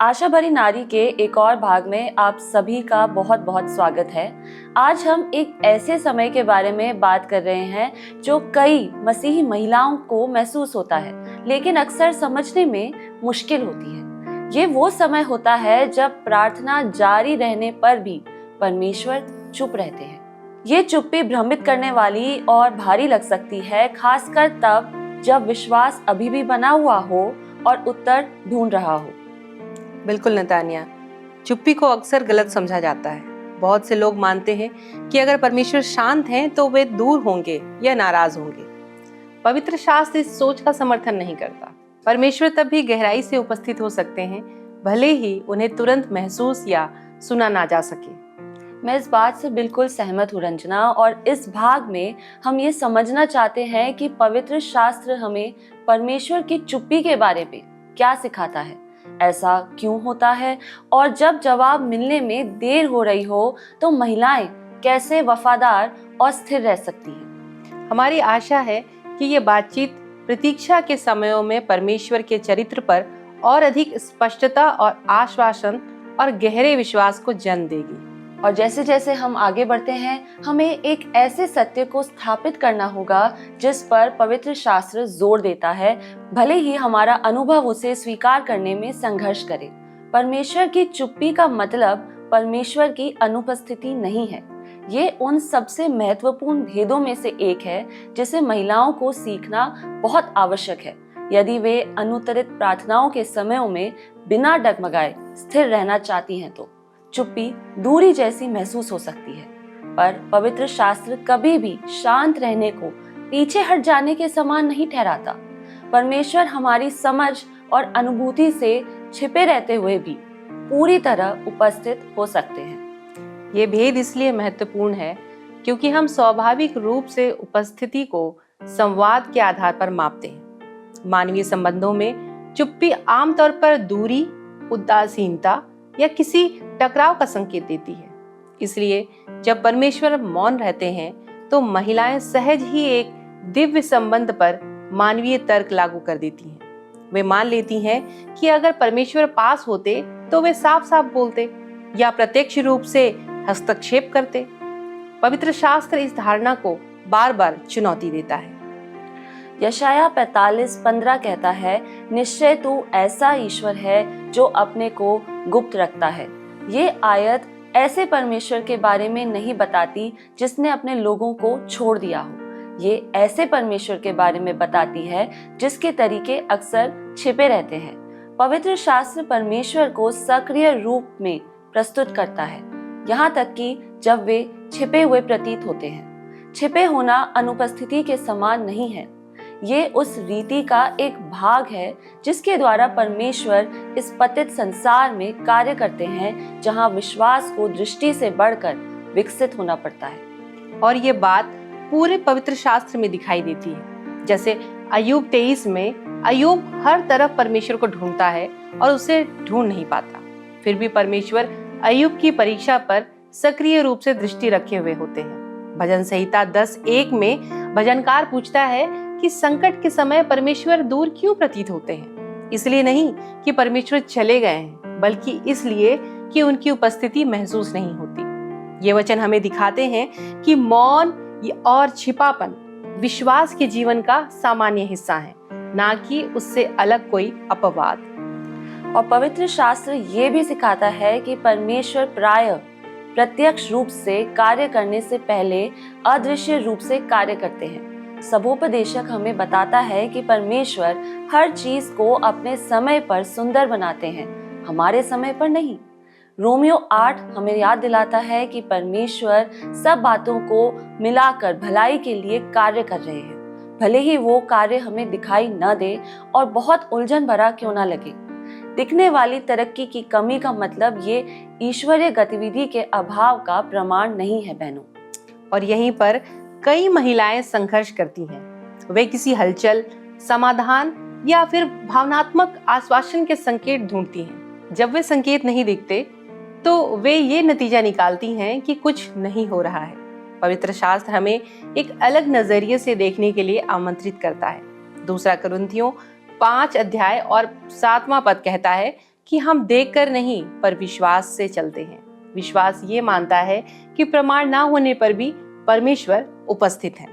आशा भरी नारी के एक और भाग में आप सभी का बहुत बहुत स्वागत है। आज हम एक ऐसे समय के बारे में बात कर रहे हैं जो कई मसीही महिलाओं को महसूस होता है, लेकिन अक्सर समझने में मुश्किल होती है। ये वो समय होता है जब प्रार्थना जारी रहने पर भी परमेश्वर चुप रहते हैं। ये चुप्पी भ्रमित करने वाली और भारी लग सकती है, खासकर तब जब विश्वास अभी भी बना हुआ हो और उत्तर ढूंढ रहा हो। बिल्कुल नतानिया, चुप्पी को अक्सर गलत समझा जाता है। बहुत से लोग मानते हैं कि अगर परमेश्वर शांत हैं तो वे दूर होंगे या नाराज होंगे। पवित्र शास्त्र इस सोच का समर्थन नहीं करता। परमेश्वर तब भी गहराई से उपस्थित हो सकते हैं, भले ही उन्हें तुरंत महसूस या सुना ना जा सके। मैं इस बात से बिल्कुल सहमत हूँ रंजना, और इस भाग में हम ये समझना चाहते हैं कि पवित्र शास्त्र हमें परमेश्वर की चुप्पी के बारे में क्या सिखाता है, ऐसा क्यों होता है, और जब जवाब मिलने में देर हो रही हो तो महिलाएं कैसे वफादार और स्थिर रह सकती हैं। हमारी आशा है कि ये बातचीत प्रतीक्षा के समयों में परमेश्वर के चरित्र पर और अधिक स्पष्टता और आश्वासन और गहरे विश्वास को जन्म देगी। और जैसे जैसे हम आगे बढ़ते हैं, हमें एक ऐसे सत्य को स्थापित करना होगा जिस पर पवित्र शास्त्र जोर देता है, भले ही हमारा अनुभव उसे स्वीकार करने में संघर्ष करे। परमेश्वर की चुप्पी का मतलब परमेश्वर की अनुपस्थिति नहीं है। ये उन सबसे महत्वपूर्ण भेदों में से एक है जिसे महिलाओं को सीखना बहुत आवश्यक है यदि वे अनुत्तरित प्रार्थनाओं के समयों में बिना डगमगाए स्थिर रहना चाहती हैं। तो चुप्पी दूरी जैसी महसूस हो सकती है, पर पवित्र शास्त्र कभी भी शांत रहने को पीछे हट जाने के समान नहीं ठहराता। परमेश्वर हमारी समझ और अनुभूति से छिपे रहते हुए भी पूरी तरह उपस्थित हो सकते हैं। ये भेद इसलिए महत्वपूर्ण है क्योंकि हम स्वाभाविक रूप से उपस्थिति को संवाद के आधार पर मापते हैं। मानवीय संबंधों में चुप्पी आमतौर पर दूरी, उदासीनता या किसी टकराव का संकेत देती है। इसलिए जब परमेश्वर मौन रहते हैं तो महिलाएं सहज ही एक दिव्य संबंध पर मानवीय तर्क लागू कर देती हैं। वे मान लेती हैं कि अगर परमेश्वर पास होते तो वे साफ साफ बोलते या प्रत्यक्ष रूप से हस्तक्षेप करते। पवित्र शास्त्र इस धारणा को बार बार चुनौती देता है। यशाया 45:15 कहता है, निश्चय तू ऐसा ईश्वर है जो अपने को गुप्त रखता है। ये आयत ऐसे परमेश्वर के बारे में नहीं बताती जिसने अपने लोगों को छोड़ दिया हो। ये ऐसे परमेश्वर के बारे में बताती है जिसके तरीके अक्सर छिपे रहते हैं। पवित्र शास्त्र परमेश्वर को सक्रिय रूप में प्रस्तुत करता है, यहाँ तक कि जब वे छिपे हुए प्रतीत होते हैं। छिपे होना अनुपस्थिति के समान नहीं है। ये उस रीति का एक भाग है जिसके द्वारा परमेश्वर इस पतित संसार में कार्य करते हैं, जहां विश्वास को दृष्टि से बढ़कर विकसित होना पड़ता है। और ये बात पूरे पवित्र शास्त्र में दिखाई देती है। जैसे अय्यूब 23 में अय्यूब हर तरफ परमेश्वर को ढूंढता है और उसे ढूंढ नहीं पाता। फिर भी परमेश्वर अय्यूब की परीक्षा पर सक्रिय रूप से दृष्टि रखे हुए होते हैं। भजन संहिता 10:1 में भजनकार पूछता है कि संकट के समय परमेश्वर दूर क्यों प्रतीत होते हैं। इसलिए नहीं कि परमेश्वर चले गए हैं, बल्कि इसलिए कि उनकी उपस्थिति महसूस नहीं होती। ये वचन हमें दिखाते हैं कि मौन और छिपापन विश्वास के जीवन का सामान्य हिस्सा है, ना कि उससे अलग कोई अपवाद। और पवित्र शास्त्र ये भी सिखाता है कि परमेश्वर प्रायः प्रत्यक्ष रूप से कार्य करने से पहले अदृश्य रूप से कार्य करते हैं। सबोपदेशक हमें बताता है कि परमेश्वर हर चीज को अपने समय पर सुंदर बनाते हैं, हमारे समय पर नहीं। रोमियो 8 हमें याद दिलाता है कि परमेश्वर सब बातों को मिलाकर भलाई के लिए कार्य कर रहे हैं, भले ही वो कार्य हमें दिखाई न दे और बहुत उलझन भरा क्यों ना लगे। दिखने वाली तरक्की की कमी का मतलब ये ईश्वरीय गतिविधि के अभाव का प्रमाण नहीं है बहनों। और यहीं पर कई महिलाएं संघर्ष करती हैं। वे किसी हलचल, समाधान या फिर भावनात्मक आश्वासन के संकेत ढूंढती हैं। जब वे संकेत नहीं दिखते तो वे ये नतीजा निकालती हैं कि कुछ नहीं हो रहा है। पवित्र शास्त्र हमें एक अलग नजरिए से देखने के लिए आमंत्रित करता है। 2 कुरिन्थियों 5 अध्याय और 7वां पद कहता है, कि हम देखकर नहीं पर विश्वास से चलते हैं। विश्वास ये मानता है कि प्रमाण ना होने पर भी परमेश्वर उपस्थित है।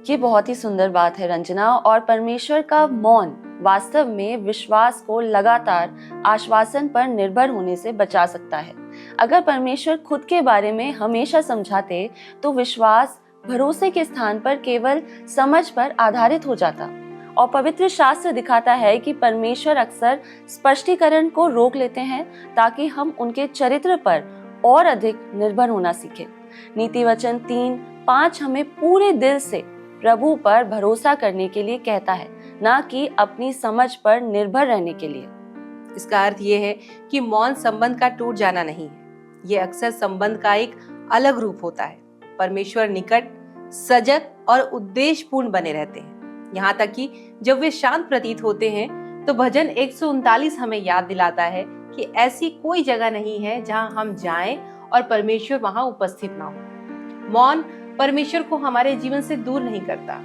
ये बहुत ही सुंदर बात है रंजना। और परमेश्वर का मौन वास्तव में विश्वास को लगातार आश्वासन पर निर्भर होने से बचा सकता है। अगर परमेश्वर खुद के बारे में हमेशा समझाते तो विश्वास भरोसे के स्थान पर केवल समझ पर आधारित हो जाता। और पवित्र शास्त्र दिखाता है कि परमेश्वर अक्सर स्पष्टीकरण को रोक लेते हैं ताकि हम उनके चरित्र पर और अधिक निर्भर होना सीखें। नीति वचन 3:5 हमें पूरे दिल से प्रभु पर भरोसा करने के लिए कहता है, ना कि अपनी समझ पर निर्भर रहने के लिए। इसका अर्थ ये है कि मौन संबंध का टूट जाना नहीं है, ये अक्सर संबंध का एक अलग रूप होता है। परमेश्वर निकट, सजग और उद्देश्यपूर्ण बने रहते हैं, यहाँ तक कि जब वे शांत प्रतीत होते हैं तो भजन 139 हमें याद दिलाता है कि ऐसी कोई जगह नहीं है जहां हम जाएं और परमेश्वर वहां उपस्थित ना हो। मौन परमेश्वर को हमारे जीवन से दूर नहीं करता,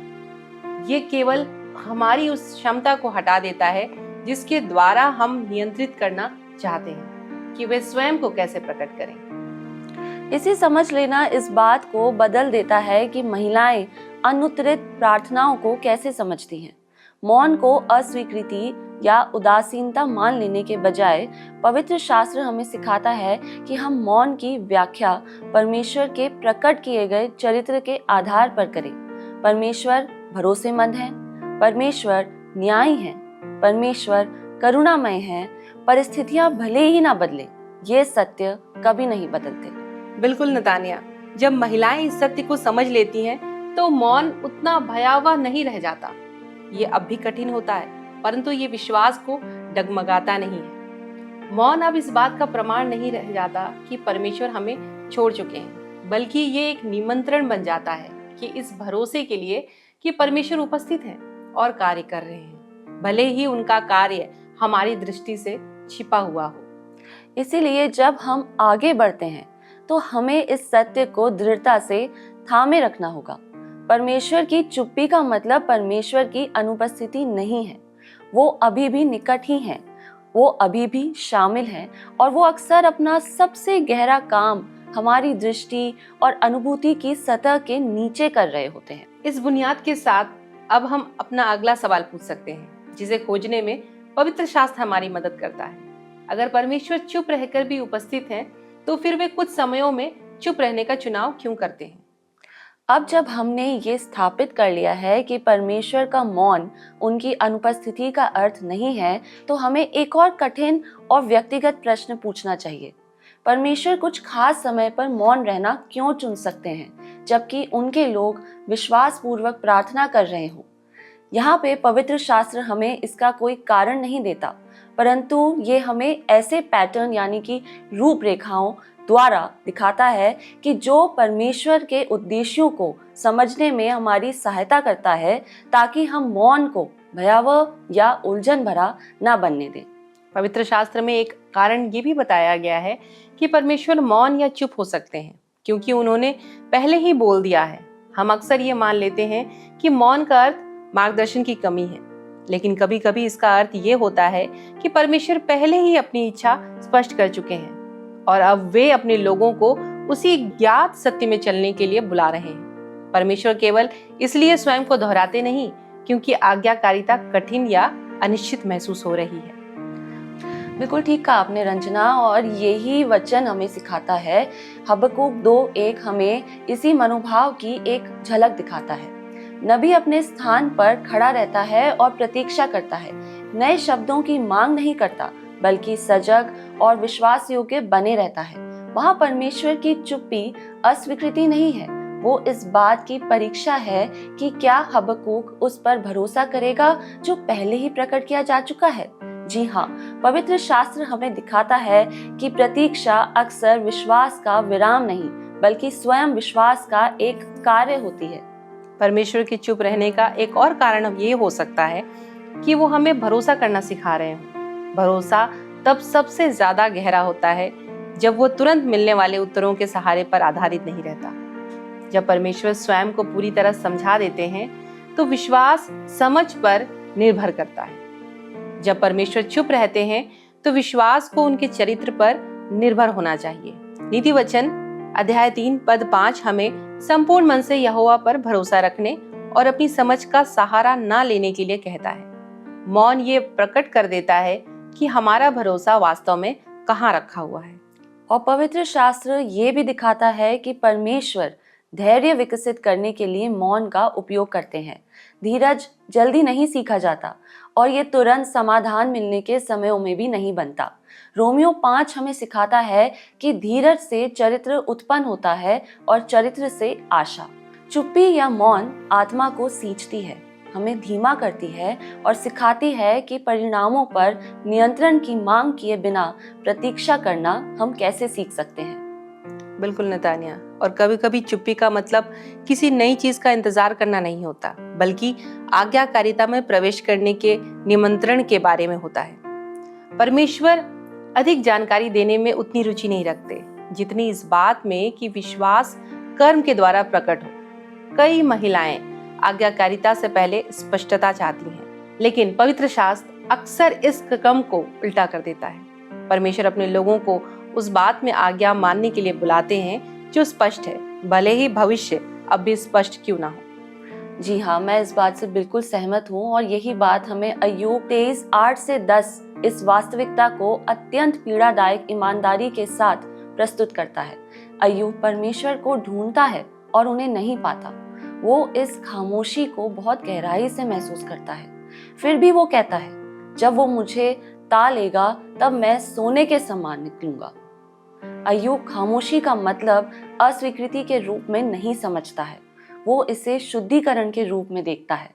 ये केवल हमारी उस क्षमता को हटा देता है जिसके द्वारा हम नियंत्रित करना चाहते हैं कि वे स्वयं को कैसे प्रकट करें। इसी समझ लेना इस बात को बदल देता है कि महिलाएं अनुत्तरित प्रार्थनाओं को कैसे समझती हैं। मौन को अस्वीकृति या उदासीनता मान लेने के बजाय पवित्र शास्त्र हमें सिखाता है कि हम मौन की व्याख्या परमेश्वर के प्रकट किए गए चरित्र के आधार पर करें। परमेश्वर भरोसेमंद है, परमेश्वर न्यायी है, परमेश्वर करुणामय है। परिस्थितियां भले ही ना बदले, ये सत्य कभी नहीं बदलते। बिल्कुल नतानिया, जब महिलाएं इस सत्य को समझ लेती हैं तो मौन उतना भयावह नहीं रह जाता। ये अब भी कठिन होता है, परंतु ये विश्वास को डगमगाता नहीं है। मौन अब इस बात का प्रमाण नहीं रह जाता कि परमेश्वर हमें छोड़ चुके हैं, बल्कि ये एक निमंत्रण बन जाता है कि इस भरोसे के लिए कि परमेश्वर उपस्थित हैं और कार्य कर रहे हैं, भले ही उनका कार्य हमारी दृष्टि से छिपा हुआ हो। इसीलिए जब हम आगे बढ़ते हैं तो हमें इस सत्य को दृढ़ता से थामे रखना होगा। परमेश्वर की चुप्पी का मतलब परमेश्वर की अनुपस्थिति नहीं है। वो अभी भी निकट ही है, वो अभी भी शामिल है और वो अक्सर अपना सबसे गहरा काम हमारी दृष्टि और अनुभूति की सतह के नीचे कर रहे होते हैं। इस बुनियाद के साथ अब हम अपना अगला सवाल पूछ सकते हैं, जिसे खोजने में पवित्र शास्त्र हमारी मदद करता है। अगर परमेश्वर चुप रहकर भी उपस्थित हैं, तो फिर वे कुछ समयों में चुप रहने का चुनाव क्यों करते हैं? अब जब हमने ये स्थापित कर लिया है कि परमेश्वर का मौन उनकी अनुपस्थिति का अर्थ नहीं है, तो हमें एक और कठिन और व्यक्तिगत प्रश्न पूछना चाहिए। परमेश्वर कुछ खास समय पर मौन रहना क्यों चुन सकते हैं, जबकि उनके लोग विश्वास पूर्वक प्रार्थना कर रहे हों? यहाँ पे पवित्र शास्त्र हमें इसका कोई कारण नहीं देता, परंतु ये हमें ऐसे पैटर्न यानी कि रूपरेखाओं द्वारा दिखाता है कि जो परमेश्वर के उद्देश्यों को समझने में हमारी सहायता करता है, ताकि हम मौन को भयावह या उलझन भरा न बनने दें। पवित्र शास्त्र में एक कारण ये भी बताया गया है कि परमेश्वर मौन या चुप हो सकते हैं क्योंकि उन्होंने पहले ही बोल दिया है। हम अक्सर ये मान लेते हैं कि मौन का अर्थ मार्गदर्शन की कमी है, लेकिन कभी कभी इसका अर्थ ये होता है कि परमेश्वर पहले ही अपनी इच्छा स्पष्ट कर चुके हैं और अब वे अपने लोगों को उसी ज्ञात सत्य में चलने के लिए बुला रहे हैं। परमेश्वर केवल इसलिए स्वयं को दोहराते नहीं क्योंकि आज्ञाकारिता कठिन या अनिश्चित महसूस हो रही है। बिल्कुल ठीक कहा आपने रंजना, और यही वचन हमें सिखाता है। हबक्कूक 2:1 हमें इसी मनोभाव की एक झलक दिखाता है। नबी अपने स्थान पर खड़ा रहता है और प्रतीक्षा करता है, नए शब्दों की मांग नहीं करता, बल्कि सजग और विश्वास योग्य बने रहता है। वहाँ परमेश्वर की चुप्पी अस्वीकृति नहीं है, वो इस बात की परीक्षा है कि क्या हबक्कूक उस पर भरोसा करेगा जो पहले ही प्रकट किया जा चुका है। जी हाँ, पवित्र शास्त्र हमें दिखाता है कि प्रतीक्षा अक्सर विश्वास का विराम नहीं, बल्कि स्वयं विश्वास का एक कार्य होती है। परमेश्वर के चुप रहने का एक और कारण ये हो सकता है कि वो हमें भरोसा करना सिखा रहे हैं। भरोसा तब सबसे ज्यादा गहरा होता है जब वो तुरंत मिलने वाले उत्तरों के सहारे पर आधारित नहीं रहता। जब परमेश्वर स्वयं को पूरी तरह समझा देते हैं तो विश्वास समझ पर निर्भर करता है। जब परमेश्वर चुप रहते हैं तो विश्वास को उनके चरित्र पर निर्भर होना चाहिए। नीति वचन अध्याय 3 पद 5 हमें संपूर्ण मन से यहोवा पर भरोसा रखने और अपनी समझ का सहारा ना लेने के लिए कहता है। मौन ये प्रकट कर देता है कि हमारा भरोसा वास्तव में कहाँ रखा हुआ है। और पवित्र शास्त्र ये भी दिखाता है कि परमेश्वर धैर्य विकसित करने के लिए मौन का उपयोग करते हैं। धीरज जल्दी नहीं सीखा जाता और ये तुरंत समाधान मिलने के समयों में भी नहीं बनता। रोमियो 5 हमें सिखाता है कि धीरज से चरित्र उत्पन्न होता है और चरित्र से आशा। चुप्पी या मौन आत्मा को सींचती है, हमें धीमा करती है और सिखाती है कि परिणामों पर नियंत्रण की मांग किए बिना प्रतीक्षा करना हम कैसे सीख सकते हैं। बिल्कुल नतानिया, और कभी कभी चुप्पी का मतलब किसी नई चीज का इंतजार करना नहीं होता, बल्कि आज्ञाकारिता में प्रवेश करने के निमंत्रण के बारे में होता है। परमेश्वर अधिक जानकारी देने में उतनी रुचि नहीं रखते जितनी इस बात में कि विश्वास कर्म के द्वारा प्रकट हो। कई महिलाएं आज्ञाकारिता से पहले स्पष्टता चाहती हैं, लेकिन पवित्र शास्त्र अक्सर इस क्रम को उल्टा कर देता है। परमेश्वर अपने लोगों को उस बात में आज्ञा मानने के लिए बुलाते हैं जो स्पष्ट है, भले ही भविष्य अब भी स्पष्ट क्यों ना हो। जी हाँ, मैं इस बात से बिल्कुल सहमत हूँ और यही बात हमें अय्यूब 23:8 से 10 इस वास्तविकता को अत्यंत पीड़ादायक ईमानदारी के साथ प्रस्तुत करता है। अय्यूब परमेश्वर को ढूंढता है और उन्हें नहीं पाता। वो इस खामोशी को बहुत गहराई से महसूस करता है। फिर भी वो कहता है, जब वो मुझे ता लेगा तब मैं सोने के समान निकलूंगा। अय्यूब खामोशी का मतलब अस्वीकृति के रूप में नहीं समझता है, वो इसे शुद्धिकरण के रूप में देखता है।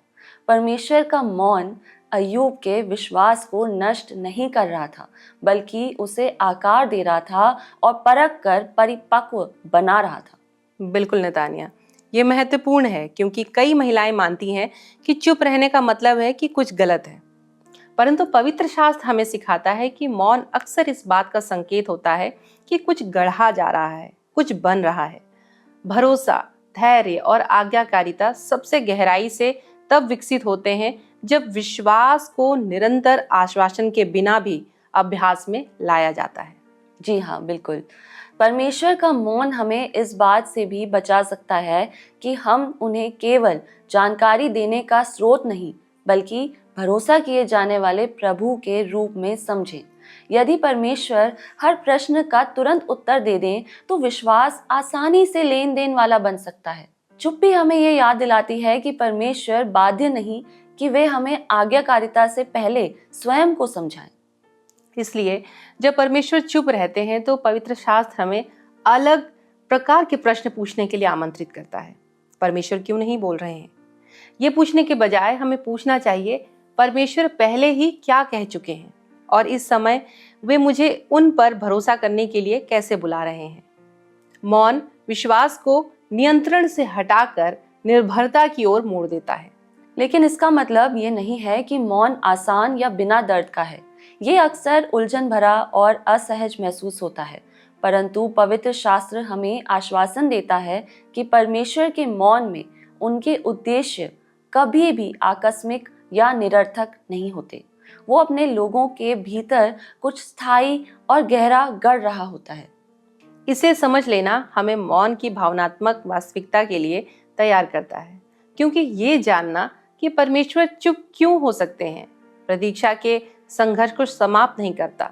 परमेश्वर का मौन अय्यूब के विश्वास को नष्ट नहीं कर रहा था, बल्कि उसे आकार दे रहा था और परख कर परिपक्व बना रहा था। बिल्कुल नतानिया, ये महत्वपूर्ण है क्योंकि कई महिलाएं मानती हैं कि चुप रहने का मतलब है कि कुछ गलत है, परंतु पवित्र शास्त्र हमें सिखाता है कि मौन अक्सर इस बात का संकेत होता है कि कुछ गढ़ा जा रहा है, कुछ बन रहा है। भरोसा, धैर्य और आज्ञाकारिता सबसे गहराई से तब विकसित होते हैं जब विश्वास को निरंतर आश्वासन के बिना भी अभ्यास में लाया जाता है। जी हाँ, बिल्कुल। परमेश्वर का मौन हमें इस बात से भी बचा सकता है कि हम उन्हें केवल जानकारी देने का स्रोत नहीं, बल्कि भरोसा किए जाने वाले प्रभु के रूप में समझें। यदि परमेश्वर हर प्रश्न का तुरंत उत्तर दे दें, तो विश्वास आसानी से लेन देन वाला बन सकता है। चुप्पी हमें ये याद दिलाती है कि परमेश्वर बाध्य नहीं कि वे हमें आज्ञाकारिता से पहले स्वयं को समझाएं। इसलिए जब परमेश्वर चुप रहते हैं तो पवित्र शास्त्र हमें अलग प्रकार के प्रश्न पूछने के लिए आमंत्रित करता है। परमेश्वर क्यों नहीं बोल रहे हैं? ये पूछने के बजाय हमें पूछना चाहिए, परमेश्वर पहले ही क्या कह चुके हैं और इस समय वे मुझे उन पर भरोसा करने के लिए कैसे बुला रहे हैं। मौन विश्वास को नियंत्रण से हटाकर निर्भरता की ओर मोड़ देता है। लेकिन इसका मतलब ये नहीं है कि मौन आसान या बिना दर्द का है। ये अक्सर उलझन भरा और असहज महसूस होता है, परंतु पवित्र शास्त्र हमें आश्वासन देता है कि परमेश्वर के मौन में उनके उद्देश्य कभी भी आकस्मिक या निरर्थक नहीं होते। वो अपने लोगों के भीतर कुछ स्थायी और गहरा गढ़ रहा होता है। इसे समझ लेना हमें मौन की भावनात्मक वास्तविकता के लिए तैयार करता है, क्योंकि ये जानना कि परमेश्वर चुप क्यों हो सकते हैं प्रतीक्षा के संघर्ष को समाप्त नहीं करता।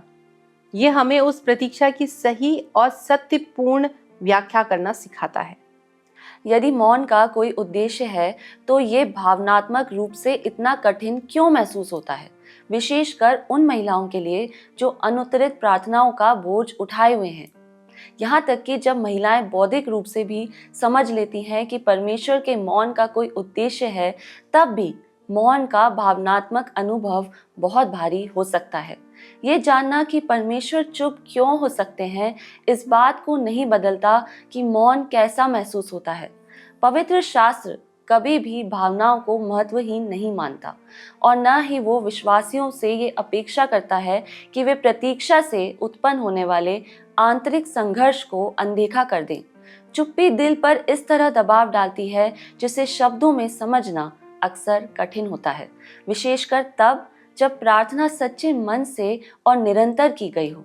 ये हमें उस प्रतीक्षा की सही और सत्यपूर्ण व्याख्या करना सिखाता है। यदि मौन का कोई उद्देश्य है, तो ये भावनात्मक रूप से इतना कठिन क्यों महसूस होता है, विशेषकर उन महिलाओं के लिए जो अनुत्तरित प्रार्थनाओं का बोझ उठाए हुए हैं। यहाँ तक कि जब महिलाएं बौद्धिक रूप से भी समझ लेती हैं कि परमेश्वर के मौन का कोई उद्देश्य है, तब भी मौन का भावनात्मक अनुभव बहुत भारी हो सकता है। ये जानना कि परमेश्वर चुप क्यों हो सकते हैं इस बात को नहीं बदलता कि मौन कैसा महसूस होता है। पवित्र शास्त्र कभी भी भावनाओं को महत्वहीन नहीं मानता और न ही वो विश्वासियों से ये अपेक्षा करता है कि वे प्रतीक्षा से उत्पन्न होने वाले आंतरिक संघर्ष को अनदेखा कर दें। चुप्पी दिल पर इस तरह दबाव डालती है जिसे शब्दों में समझना अक्सर कठिन होता है, विशेषकर तब जब प्रार्थना सच्चे मन से और निरंतर की गई हो।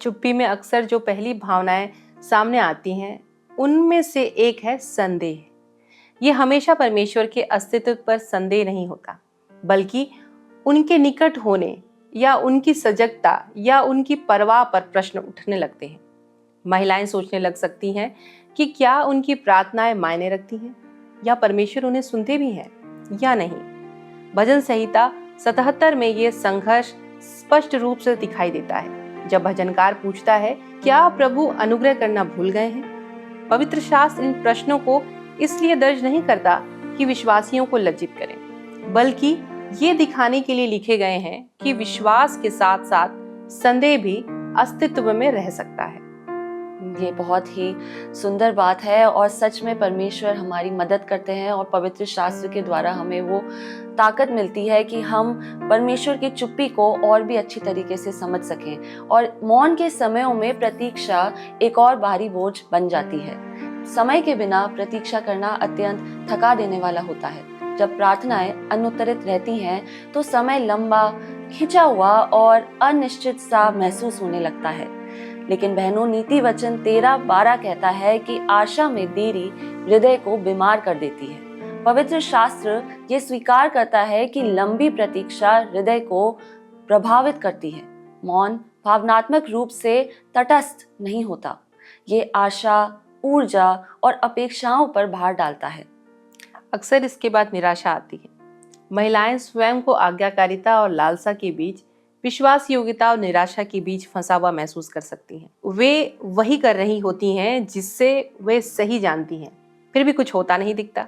चुप्पी में अक्सर जो पहली भावनाएं सामने आती हैं, उनमें से एक है संदेह। ये हमेशा परमेश्वर के अस्तित्व पर संदेह नहीं होता, बल्कि उनके निकट होने या उनकी सजगता या उनकी परवाह पर प्रश्न उठने लगते हैं। महिलाएं सोचने लग सकती हैं कि क्या उनकी प्रार्थनाएं मायने रखती हैं, या परमेश्वर उन्हें सुनते भी हैं या नहीं। भजन संहिता 77 में ये संघर्ष स्पष्ट रूप से दिखाई देता है, जब भजनकार पूछता है, क्या प्रभु अनुग्रह करना भूल गए हैं। पवित्र शास्त्र इन प्रश्नों को इसलिए दर्ज नहीं करता कि विश्वासियों को लज्जित करें, बल्कि ये दिखाने के लिए लिखे गए हैं कि विश्वास के साथ साथ संदेह भी अस्तित्व में रह सकता है। ये बहुत ही सुंदर बात है और सच में परमेश्वर हमारी मदद करते हैं और पवित्र शास्त्र के द्वारा हमें वो ताकत मिलती है कि हम परमेश्वर की चुप्पी को और भी अच्छी तरीके से समझ सकें। और मौन के समयों में प्रतीक्षा एक और भारी बोझ बन जाती है। समय के बिना प्रतीक्षा करना अत्यंत थका देने वाला होता है। जब प्रार्थनाएं अनुत्तरित रहती हैं तो समय लंबा, खिंचा हुआ और अनिश्चित सा महसूस होने लगता है। लेकिन बहनों, नीति वचन 13:12 कहता है कि आशा में देरी हृदय को बीमार कर देती है। पवित्र शास्त्र ये स्वीकार करता है कि लंबी प्रतीक्षा हृदय को प्रभावित करती है। मौन भावनात्मक रूप से तटस्थ नहीं होता। ये आशा, ऊर्जा और अपेक्षाओं पर भार डालता है। अक्सर इसके बाद निराशा आती है। महिलाएं स्वयं को आज्ञाकारिता और लालसा के बीच, विश्वास योग्यता और निराशा के बीच फंसा हुआ महसूस कर सकती हैं। वे वही कर रही होती हैं जिससे वे सही जानती हैं, फिर भी कुछ होता नहीं दिखता।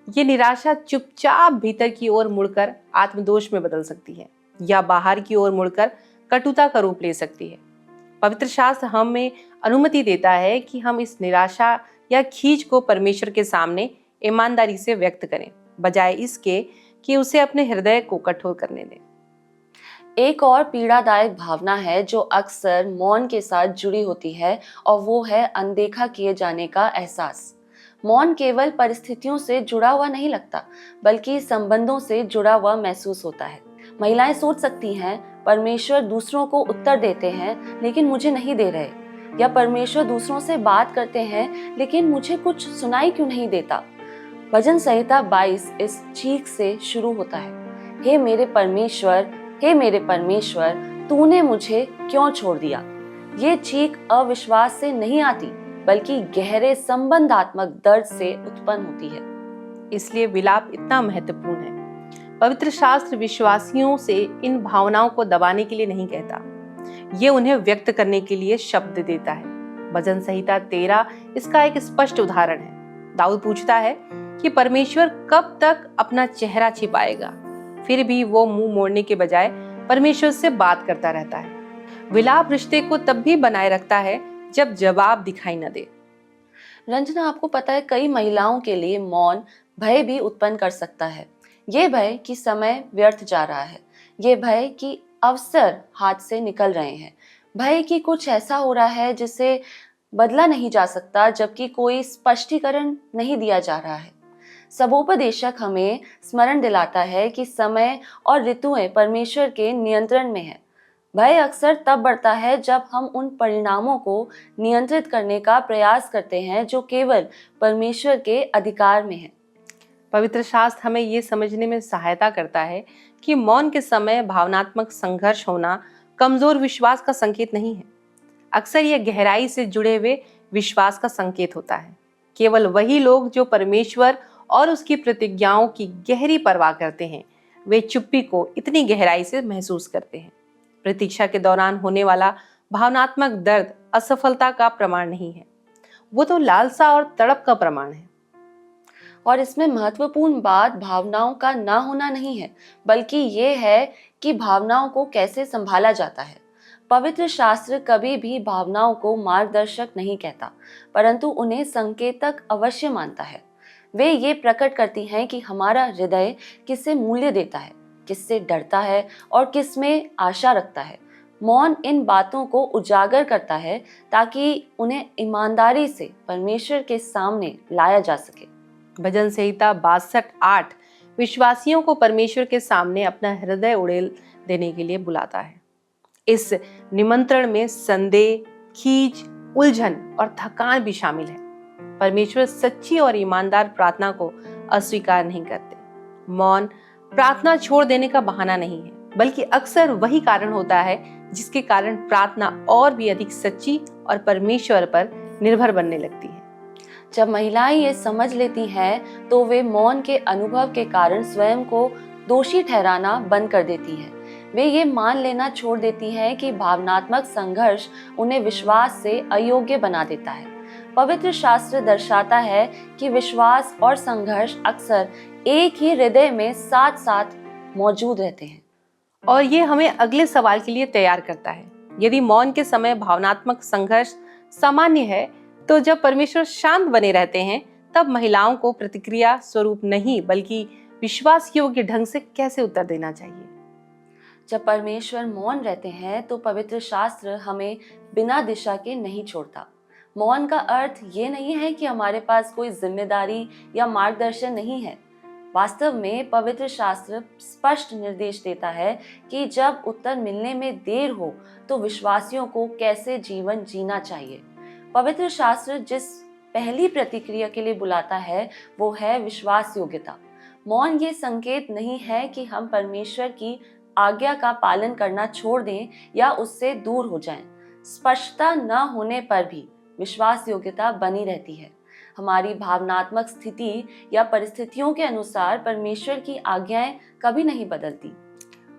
ये निराशा चुपचाप भीतर की ओर मुड़कर आत्मदोष में बदल सकती है, या बाहर की ओर मुड़कर कटुता का रूप ले सकती है। पवित्र शास्त्र हमें अनुमति देता है कि हम इस निराशा या खींच को परमेश्वर के सामने ईमानदारी से व्यक्त करें, बजाय इसके कि उसे अपने हृदय को कठोर करने दें। एक और पीड़ादायक भावना है जो अक्सर मौन के साथ जुड़ी होती है, और वो है अनदेखा किए जाने का एहसास। मौन केवल परिस्थितियों से जुड़ा हुआ नहीं लगता, बल्कि संबंधों से जुड़ा हुआ महसूस होता है। महिलाएं सोच सकती हैं, परमेश्वर दूसरों को उत्तर देते हैं लेकिन मुझे नहीं दे रहे, या परमेश्वर दूसरों से बात करते हैं लेकिन मुझे कुछ सुनाई क्यों नहीं देता। भजन संहिता 22 इस चीख से शुरू होता है, हे मेरे परमेश्वर, हे मेरे परमेश्वर, तूने मुझे क्यों छोड़ दिया। ये चीख अविश्वास से नहीं आती, बल्कि गहरे संबंधात्मक दर्द से उत्पन्न होती है। इसलिए विलाप इतना महत्वपूर्ण है। पवित्र शास्त्र विश्वासियों से इन भावनाओं को दबाने के लिए नहीं कहता, ये उन्हें व्यक्त करने के लिए शब्द देता है। भजन संहिता 13 इसका एक स्पष्ट उदाहरण है। दाऊद पूछता है कि परमेश्वर कब तक अपना चेहरा छिपाएगा, फिर भी वो मुंह मोड़ने के बजाय परमेश्वर से बात करता रहता है। विलाप रिश्ते को तब भी बनाए रखता है जब जवाब दिखाई न दे। रंजना, आपको पता है, कई महिलाओं के लिए मौन भय भी उत्पन्न कर सकता है। ये भय कि समय व्यर्थ जा रहा है, ये भय कि अवसर हाथ से निकल रहे हैं, भय कि कुछ ऐसा हो रहा है जिसे बदला नहीं जा सकता, जबकि कोई स्पष्टीकरण नहीं दिया जा रहा है। सबोपदेशक हमें स्मरण दिलाता है कि समय और ऋतुएं परमेश्वर के नियंत्रण में है। भय अक्सर तब बढ़ता है जब हम उन परिणामों को नियंत्रित करने का प्रयास करते हैं जो केवल परमेश्वर के अधिकार में है। पवित्र शास्त्र हमें ये समझने में सहायता करता है कि मौन के समय भावनात्मक संघर्ष होना कमजोर विश्वास का संकेत नहीं है। अक्सर यह गहराई से जुड़े हुए विश्वास का संकेत होता है। केवल वही लोग जो परमेश्वर और उसकी प्रतिज्ञाओं की गहरी परवाह करते हैं, वे चुप्पी को इतनी गहराई से महसूस करते हैं। प्रतीक्षा के दौरान होने वाला भावनात्मक दर्द असफलता का प्रमाण नहीं है, वो तो लालसा और तड़प का प्रमाण है। और इसमें महत्वपूर्ण बात भावनाओं का ना होना नहीं है, बल्कि ये है कि भावनाओं को कैसे संभाला जाता है। पवित्र शास्त्र कभी भी भावनाओं को मार्गदर्शक नहीं कहता, परंतु उन्हें संकेतक अवश्य मानता है। वे ये प्रकट करती हैं कि हमारा हृदय किससे मूल्य देता है, किससे डरता है और किस में आशा रखता है। मौन इन बातों को उजागर करता है ताकि उन्हें ईमानदारी से परमेश्वर के सामने लाया जा सके। भजन संहिता 62:8 विश्वासियों को परमेश्वर के सामने अपना हृदय उड़ेल देने के लिए बुलाता है। इस निमंत्रण में संदेह, खींच, उलझन और थकान भी शामिल है। परमेश्वर सच्ची और ईमानदार प्रार्थना को अस्वीकार नहीं करते। मौन प्रार्थना छोड़ देने का बहाना नहीं है, बल्कि अक्सर वही कारण होता है जिसके कारण प्रार्थना और भी अधिक सच्ची और परमेश्वर पर निर्भर बनने लगती है। जब महिलाएं ये समझ लेती हैं तो वे मौन के अनुभव के कारण स्वयं को दोषी ठहराना बंद कर देती हैं। वे ये मान लेना छोड़ देती हैं कि भावनात्मक संघर्ष उन्हें विश्वास से अयोग्य बना देता है। पवित्र शास्त्र दर्शाता है कि विश्वास और संघर्ष अक्सर एक ही हृदय में साथ साथ मौजूद रहते हैं। और ये हमें अगले सवाल के लिए तैयार करता है। यदि मौन के समय भावनात्मक संघर्ष सामान्य है, तो जब परमेश्वर शांत बने रहते हैं, तब महिलाओं को प्रतिक्रिया स्वरूप नहीं बल्कि विश्वास योग्य ढंग से कैसे उत्तर देना चाहिए? जब परमेश्वर मौन रहते हैं तो पवित्र शास्त्र हमें बिना दिशा के नहीं छोड़ता। मौन का अर्थ ये नहीं है कि हमारे पास कोई जिम्मेदारी या मार्गदर्शन नहीं है। वास्तव में पवित्र शास्त्र स्पष्ट निर्देश देता है कि जब उत्तर मिलने में देर हो तो विश्वासियों को कैसे जीवन जीना चाहिए। पवित्र शास्त्र जिस पहली प्रतिक्रिया के लिए बुलाता है वो है विश्वास योग्यता। मौन ये संकेत नहीं है कि हम परमेश्वर की आज्ञा का पालन करना छोड़ दें या उससे दूर हो जाएं। स्पष्टता न होने पर भी विश्वास योग्यता बनी रहती है। हमारी भावनात्मक स्थिति या परिस्थितियों के अनुसार परमेश्वर की आज्ञाएं कभी नहीं बदलती।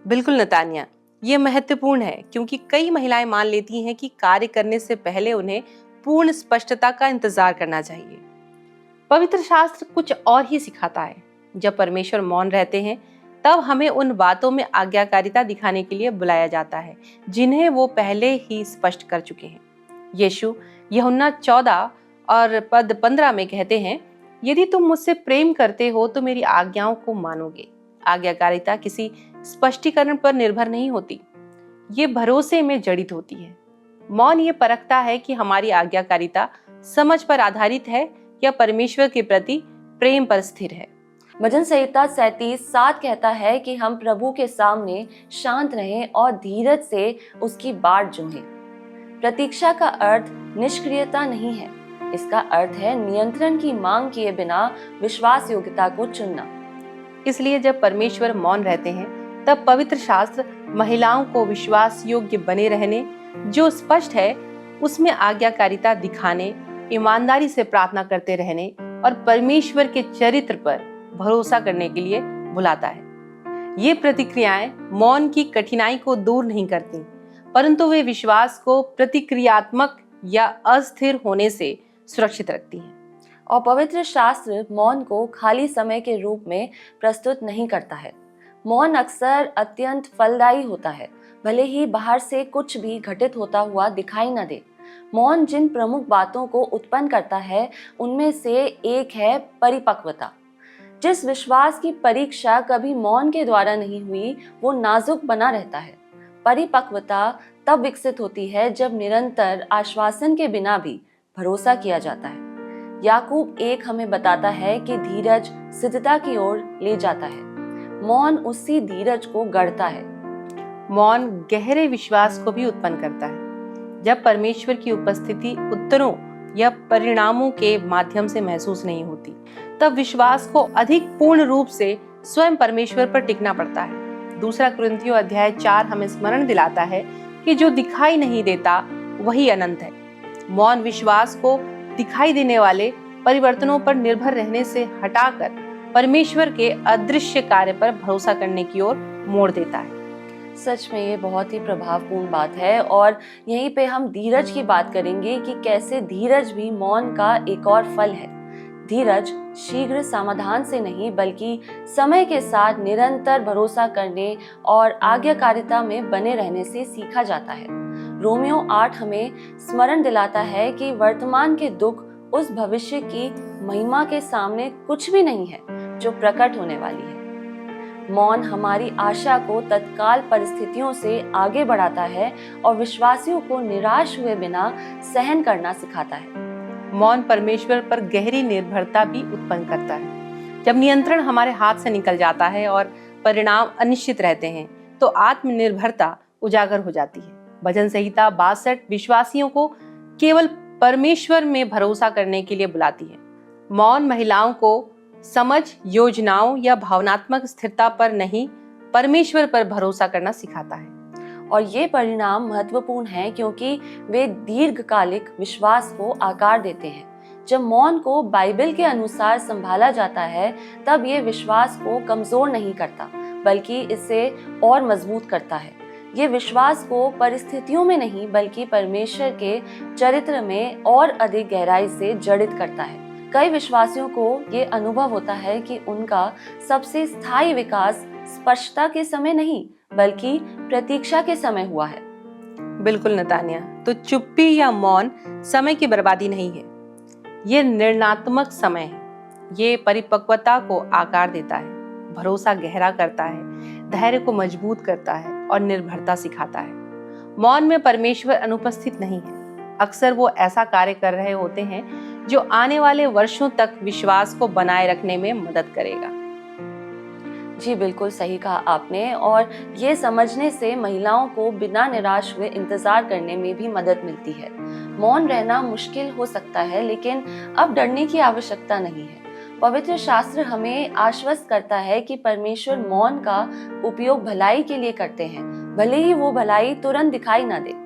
बिल्कुल नतान्या, ये महत्वपूर्ण है क्योंकि कई महिलाएं मान लेती हैं कि कार्य करने से पहले उन्हें पूर्ण स्पष्टता का इंतजार करना चाहिए। पवित्र शास्त्र कुछ और ही सिखाता है। जब परमेश्वर मौन रहते हैं, तब हमें उन बातों में आज्ञाकारिता दिखाने के लिए बुलाया जाता है जिन्हें वो पहले ही स्पष्ट कर चुके हैं। यीशु यूहन्ना 14 और पद 15 में कहते हैं, यदि तुम मुझसे प्रेम करते हो तो मेरी आज्ञाओं को मानोगे। आज्ञाकारिता किसी स्पष्टीकरण पर निर्भर नहीं होती, ये भरोसे में जड़ित होती है। मौन ये परखता है कि हमारी आज्ञाकारिता समझ पर आधारित है या परमेश्वर के प्रति प्रेम पर स्थिर है। भजन संहिता 37:7 कहता है कि हम प्रभु के सामने शांत रहें और धीरज से उसकी बाट जोहें। प्रतीक्षा का अर्थ निष्क्रियता नहीं है, इसका अर्थ है नियंत्रण की मांग किए बिना विश्वास योग्यता को चुनना। इसलिए जब परमेश्वर मौन रहते हैं, तब पवित्र शास्त्र महिलाओं को विश्वास योग्य बने रहने, जो स्पष्ट है उसमें आज्ञाकारिता दिखाने, ईमानदारी से प्रार्थना करते रहने और परमेश्वर के चरित्र पर भरोसा करने के लिए बुलाता है। ये प्रतिक्रियाएं मौन की कठिनाई को दूर नहीं करती, परंतु वे विश्वास को प्रतिक्रियात्मक या अस्थिर होने से सुरक्षित रखती हैं। और पवित्र शास्त्र मौन को खाली समय के रूप में प्रस्तुत नहीं करता है। मौन अक्सर अत्यंत फलदायी होता है, भले ही बाहर से कुछ भी घटित होता हुआ दिखाई न दे। मौन जिन प्रमुख बातों को उत्पन्न करता है उनमें से एक है परिपक्वता। जिस विश्वास की परीक्षा कभी मौन के द्वारा नहीं हुई वो नाजुक बना रहता है। परिपक्वता तब विकसित होती है जब निरंतर आश्वासन के बिना भी भरोसा किया जाता है। याकूब 1 हमें बताता है कि धीरज सिद्धता की ओर ले जाता है। मौन उसी धीरज को गढ़ता है। मौन गहरे विश्वास को भी उत्पन्न करता है। जब परमेश्वर की उपस्थिति उत्तरों या परिणामों के माध्यम से महसूस नहीं होती, तब विश्वास को अधिक पूर्ण रूप से स्वयं परमेश्वर पर टिकना पड़ता है। दूसरा कुरिन्थियों अध्याय 4 हमें स्मरण दिलाता है कि जो दिखाई नहीं देता वही अनंत है। मौन विश्वास को दिखाई देने वाले परिवर्तनों पर निर्भर रहने से हटाकर परमेश्वर के अदृश्य कार्य पर भरोसा करने की ओर मोड़ देता है। सच में ये बहुत ही प्रभावपूर्ण बात है और यहीं पे हम धीरज की बात करेंगे कि कैसे धीरज भी मौन का एक और फल है। धीरज शीघ्र समाधान से नहीं बल्कि समय के साथ निरंतर भरोसा करने और आज्ञाकारिता में बने रहने से सीखा जाता है। रोमियो 8 हमें स्मरण दिलाता है कि वर्तमान के दुख उस भविष्य की महिमा के सामने कुछ भी नहीं है जो प्रकट होने वाली है। मौन हमारी आशा को तत्काल परिस्थितियों से आगे बढ़ाता है और विश्वासियों को निराश हुए बिना सहन करना सिखाता है। मौन परमेश्वर पर गहरी निर्भरता भी उत्पन्न करता है। जब नियंत्रण हमारे हाथ से निकल जाता है और परिणाम अनिश्चित रहते हैं तो आत्मनिर्भरता उजागर हो जाती है। भजन संहिता 62 विश्वासियों को केवल परमेश्वर में भरोसा करने के लिए बुलाती है। मौन महिलाओं को समझ, योजनाओं या भावनात्मक स्थिरता पर नहीं, परमेश्वर पर भरोसा करना सिखाता है। और ये परिणाम महत्वपूर्ण हैं क्योंकि वे दीर्घकालिक विश्वास को आकार देते हैं। जब मौन को बाइबल के अनुसार संभाला जाता है तब ये विश्वास को कमजोर नहीं करता बल्कि इसे और मजबूत करता है। ये विश्वास को परिस्थितियों में नहीं बल्कि परमेश्वर के चरित्र में और अधिक गहराई से जड़ित करता है। कई विश्वासियों को ये अनुभव होता है कि उनका सबसे स्थायी विकास स्पष्टता के समय नहीं बल्कि प्रतीक्षा के समय हुआ है। बिल्कुल नतानिया, तो चुप्पी या मौन समय की बर्बादी नहीं है, ये निर्णयात्मक समय है। ये परिपक्वता को आकार देता है, भरोसा गहरा करता है, धैर्य को मजबूत करता है और निर्भरता सिखाता है। मौन में परमेश्वर अनुपस्थित नहीं है। अक्सर वो ऐसा कार्य कर रहे होते हैं जो आने वाले वर्षों तक विश्वास को बनाए रखने में मदद करेगा। जी बिल्कुल सही कहा आपने, और ये समझने से महिलाओं को बिना निराश हुए इंतजार करने में भी मदद मिलती है। मौन रहना मुश्किल हो सकता है लेकिन अब डरने की आवश्यकता नहीं है। पवित्र शास्त्र हमें आश्वस्त करता है कि परमेश्वर मौन का उपयोग भलाई के लिए करते हैं, भले ही वो भलाई तुरंत दिखाई ना दे।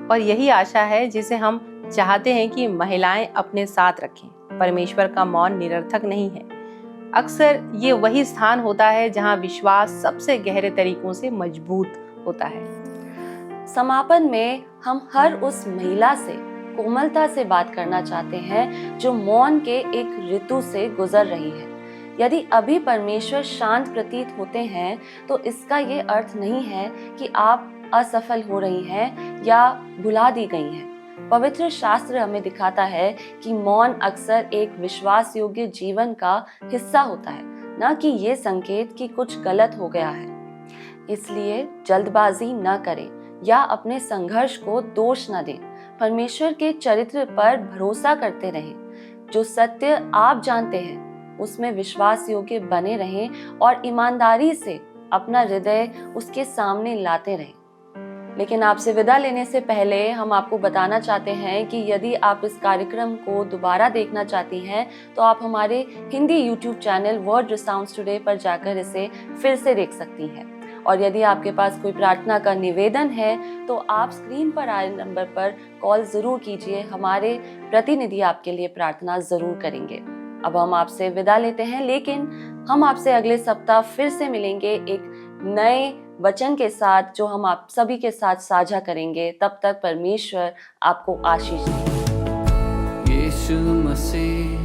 और यही आशा है जिसे हम चाहते हैं कि महिलाएं अपने साथ रखें। परमेश्वर का मौन निरर्थक नहीं है। अक्सर ये वही स्थान होता है जहां विश्वास सबसे गहरे तरीकों से मजबूत होता है। समापन में हम हर उस महिला से कोमलता से बात करना चाहते हैं जो मौन के एक ऋतु से गुजर रही है। यदि अभी परमेश्वर शांत प्रतीत होते हैं तो इसका ये अर्थ नहीं है कि आप असफल हो रही हैं या भुला दी गई हैं। पवित्र शास्त्र हमें दिखाता है कि मौन अक्सर एक विश्वास योग्य जीवन का हिस्सा होता है, न कि ये संकेत कि कुछ गलत हो गया है। इसलिए जल्दबाजी न करें या अपने संघर्ष को दोष न दें। परमेश्वर के चरित्र पर भरोसा करते रहें। जो सत्य आप जानते हैं उसमें विश्वास योग्य बने रहें और ईमानदारी से अपना हृदय उसके सामने लाते रहें। लेकिन आपसे विदा लेने से पहले हम आपको बताना चाहते हैं कि यदि आप इस कार्यक्रम को दोबारा देखना चाहती हैं तो आप हमारे Hindi YouTube channel Word Resounds today पर जाकर इसे फिर से देख सकती हैं। और यदि आपके पास कोई प्रार्थना का निवेदन है तो आप स्क्रीन पर आए नंबर पर कॉल जरूर कीजिए। हमारे प्रतिनिधि आपके लिए प्रार्थना जरूर करेंगे। अब हम आपसे विदा लेते हैं, लेकिन हम आपसे अगले सप्ताह फिर से मिलेंगे एक नए वचन के साथ जो हम आप सभी के साथ साझा करेंगे। तब तक परमेश्वर आपको आशीष दे। यीशु मसीह